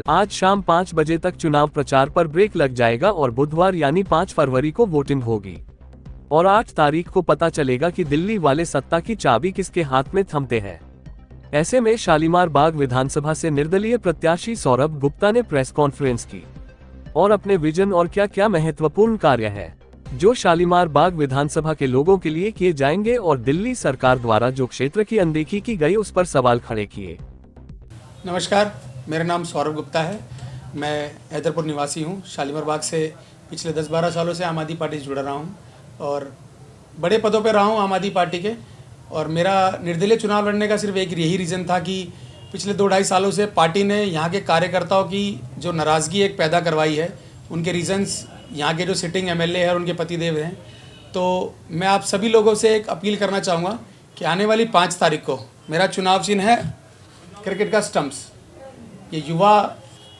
आज शाम 5 बजे तक चुनाव प्रचार पर ब्रेक लग जाएगा और बुधवार यानी 5 फरवरी को वोटिंग होगी और 8 तारीख को पता चलेगा कि दिल्ली वाले सत्ता की चाबी किसके हाथ में थमते हैं। ऐसे में शालीमार बाग विधानसभा से निर्दलीय प्रत्याशी सौरभ गुप्ता ने प्रेस कॉन्फ्रेंस की और अपने विजन और क्या क्या महत्वपूर्ण कार्य है जो शालीमार बाग विधानसभा के लोगों के लिए किए जाएंगे और दिल्ली सरकार द्वारा जो क्षेत्र की अनदेखी की गई उस पर सवाल खड़े किए। नमस्कार, मेरा नाम सौरभ गुप्ता है। मैं हैदरपुर निवासी हूँ। शालीमार बाग से पिछले 10-12 सालों से आम आदमी पार्टी से जुड़ा रहा हूँ और बड़े पदों पर रहा हूँ आम आदमी पार्टी के। और मेरा निर्दलीय चुनाव लड़ने का सिर्फ एक यही रीज़न था कि पिछले 2-2.5 सालों से पार्टी ने यहाँ के कार्यकर्ताओं की जो नाराज़गी एक पैदा करवाई है, उनके रीजंस यहाँ के जो सिटिंग एमएलए है और उनके पतिदेव हैं। तो मैं आप सभी लोगों से एक अपील करना चाहूँगा कि आने वाली 5 तारीख को मेरा चुनाव चिन्ह है क्रिकेट का स्टंप्स। ये युवा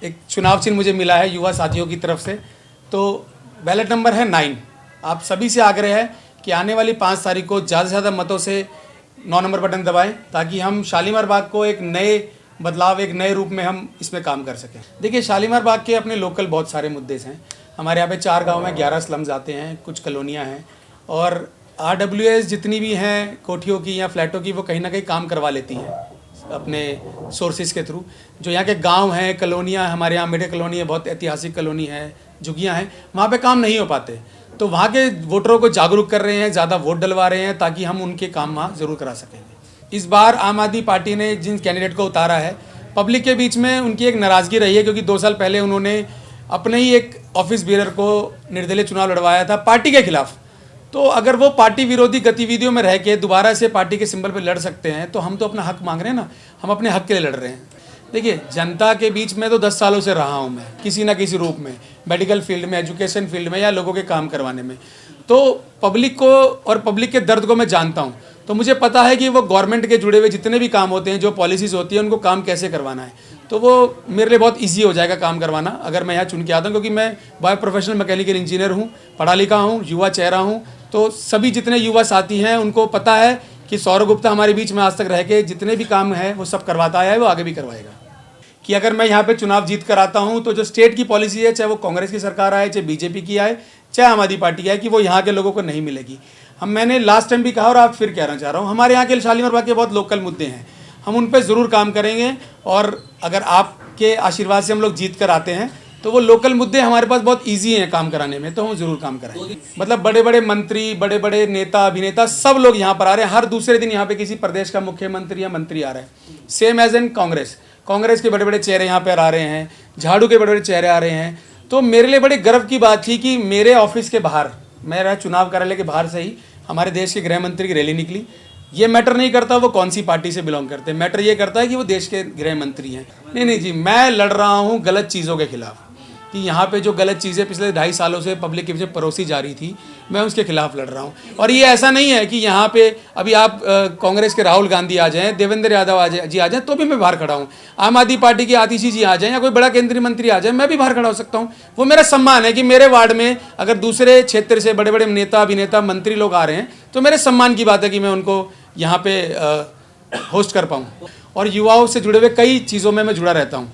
एक चुनाव चिन्ह मुझे मिला है युवा साथियों की तरफ से। तो बैलेट नंबर है 9। आप सभी से आग्रह है कि आने वाली 5 तारीख को ज़्यादा से ज़्यादा मतों से 9 नंबर बटन दबाएं ताकि हम शालीमार बाग को एक नए बदलाव, एक नए रूप में हम इसमें काम कर सकें। देखिए, शालीमार बाग के अपने लोकल बहुत सारे मुद्दे हैं। हमारे यहाँ पे 4 गांव में 11 स्लम्स आते हैं, कुछ कॉलोनियाँ हैं और RWS जितनी भी हैं कोठियों की या फ्लैटों की, वो कहीं ना कहीं काम करवा लेती हैं अपने सोर्सेज के थ्रू। जो यहाँ के गांव हैं, कॉलोनियाँ, हमारे यहाँ मिडे कॉलोनी है, बहुत ऐतिहासिक कॉलोनी है, झुग्गियाँ हैं, वहाँ पे काम नहीं हो पाते। तो वहाँ के वोटरों को जागरूक कर रहे हैं, ज़्यादा वोट डलवा रहे हैं ताकि हम उनके काम वहाँ ज़रूर करा सकेंगे। इस बार आम आदमी पार्टी ने जिन कैंडिडेट को उतारा है, पब्लिक के बीच में उनकी एक नाराज़गी रही है क्योंकि 2 साल पहले उन्होंने अपने ही एक ऑफिस बेरर को निर्दलीय चुनाव लड़वाया था पार्टी के खिलाफ। तो अगर वो पार्टी विरोधी गतिविधियों में रह के दोबारा से पार्टी के सिंबल पर लड़ सकते हैं तो हम तो अपना हक मांग रहे हैं ना, हम अपने हक के लिए लड़ रहे हैं। देखिए, जनता के बीच में तो 10 सालों से रहा हूँ मैं, किसी ना किसी रूप में, मेडिकल फील्ड में, एजुकेशन फील्ड में या लोगों के काम करवाने में। तो पब्लिक को और पब्लिक के दर्द को मैं जानता हूँ। तो मुझे पता है कि वो गवर्नमेंट के जुड़े हुए जितने भी काम होते हैं, जो पॉलिसीज़ होती है, उनको काम कैसे करवाना है। तो वो मेरे लिए बहुत ईजी हो जाएगा काम करवाना अगर मैं यहाँ चुन के आता हूँ, क्योंकि मैं बाय प्रोफेशनल मैकेनिकल इंजीनियर हूँ, पढ़ा लिखा हूँ, युवा चेहरा हूँ। तो सभी जितने युवा साथी हैं उनको पता है कि सौरभ गुप्ता हमारे बीच में आज तक रह के जितने भी काम है वो सब करवाता आया है, वो आगे भी करवाएगा। कि अगर मैं यहाँ पे चुनाव जीत कर आता हूँ तो जो स्टेट की पॉलिसी है, चाहे वो कांग्रेस की सरकार आए, चाहे बीजेपी की आए, चाहे आम आदमी पार्टी आए, कि वो यहाँ के लोगों को नहीं मिलेगी। मैंने लास्ट टाइम भी कहा और आप फिर कहना चाह रहा हूँ, हमारे यहाँ के शालीमार बाग के बहुत लोकल मुद्दे हैं, हम उन पर ज़रूर काम करेंगे। और अगर आपके आशीर्वाद से हम लोग जीत कर आते हैं तो वो लोकल मुद्दे हमारे पास बहुत इजी हैं काम कराने में, तो हम ज़रूर काम कराएंगे। मतलब बड़े बड़े मंत्री, बड़े बड़े नेता, अभिनेता सब लोग यहाँ पर आ रहे हैं। हर दूसरे दिन यहाँ पे किसी प्रदेश का मुख्यमंत्री या मंत्री आ रहा है, सेम एज इन कांग्रेस के बड़े बड़े चेहरे यहाँ पर आ रहे हैं, झाड़ू के बड़े बड़े चेहरे आ रहे हैं। तो मेरे लिए बड़े गर्व की बात थी कि मेरे ऑफिस के बाहर, मेरा चुनाव कार्यालय के बाहर से ही हमारे देश के गृह मंत्री की रैली निकली। ये मैटर नहीं करता वो कौन सी पार्टी से बिलोंग करते हैं, मैटर ये करता है कि वो देश के गृह मंत्री हैं। नहीं जी, मैं लड़ रहा हूँ गलत चीज़ों के खिलाफ, कि यहाँ पे जो गलत चीज़ें पिछले 2.5 सालों से पब्लिक के बीच में परोसी जा रही थी, मैं उसके खिलाफ लड़ रहा हूँ। और ये ऐसा नहीं है कि यहाँ पे अभी आप कांग्रेस के राहुल गांधी आ जाएं, देवेंद्र यादव आ जाएं तो भी मैं बाहर खड़ा हूँ। आम आदमी पार्टी के आतिशी जी आ जाएं या कोई बड़ा केंद्रीय मंत्री आ जाए, मैं भी बाहर खड़ा हो सकता हूँ। वो मेरा सम्मान है कि मेरे वार्ड में अगर दूसरे क्षेत्र से बड़े बड़े नेता, अभिनेता, मंत्री लोग आ रहे हैं तो मेरे सम्मान की बात है कि मैं उनको यहाँ पे होस्ट कर पाऊँ। और युवाओं से जुड़े हुए कई चीज़ों में मैं जुड़ा रहता हूँ।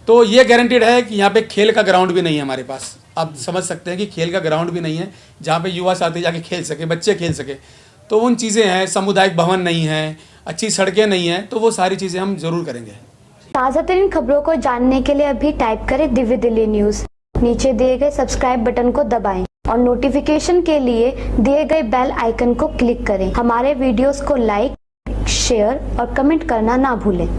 तो ये गारंटीड है कि यहाँ पे खेल का ग्राउंड भी नहीं है हमारे पास। आप समझ सकते हैं कि खेल का ग्राउंड भी नहीं है जहाँ पे युवा साथी जाके खेल सके, बच्चे खेल सके। तो उन चीज़ें हैं, सामुदायिक भवन नहीं है, अच्छी सड़कें नहीं हैं, तो वो सारी चीज़ें हम ज़रूर करेंगे। ताज़ा तरीन खबरों को जानने के लिए अभी टाइप करें दिव्य दिल्ली न्यूज़। नीचे दिए गए सब्सक्राइब बटन को दबाएं और नोटिफिकेशन के लिए दिए गए बेल आइकन को क्लिक करें। हमारे वीडियोस को लाइक, शेयर और कमेंट करना ना भूलें।